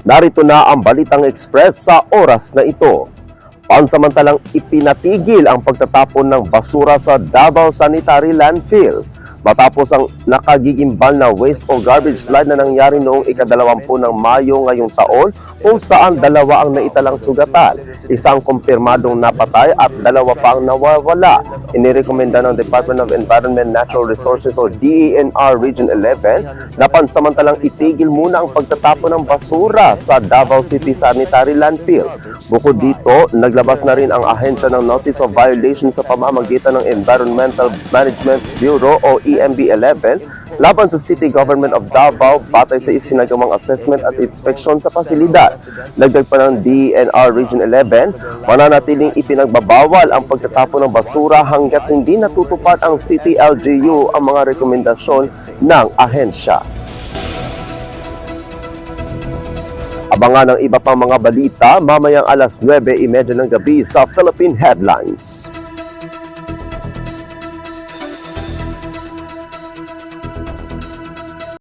Narito na ang Balitang Express sa oras na ito. Pansamantalang ipinatigil ang pagtatapon ng basura sa Davao Sanitary Landfill matapos ang nakagigimbal na waste o garbage slide na nangyari noong ika-20 ng Mayo ngayong taon kung saan 2 ang naitalang sugatan, isang kumpirmadong napatay at 2 pa ang nawawala. Inirekomenda ng Department of Environment, Natural Resources o DENR Region 11 na pansamantalang itigil muna ang pagtatapon ng basura sa Davao City Sanitary Landfill. Bukod dito, naglabas na rin ang ahensya ng Notice of Violation sa pamamagitan ng Environmental Management Bureau o EMB-11 laban sa City Government of Davao batay sa isinagawang assessment at inspeksyon sa pasilidad. Dagdag pa ng DENR Region 11, mananatiling ipinagbabawal ang pagtatapon ng basura hanggat hindi natutupad ang City LGU ang mga rekomendasyon ng ahensya. Abangan ang iba pang mga balita mamayang alas 9:30 ng gabi sa Philippine Headlines.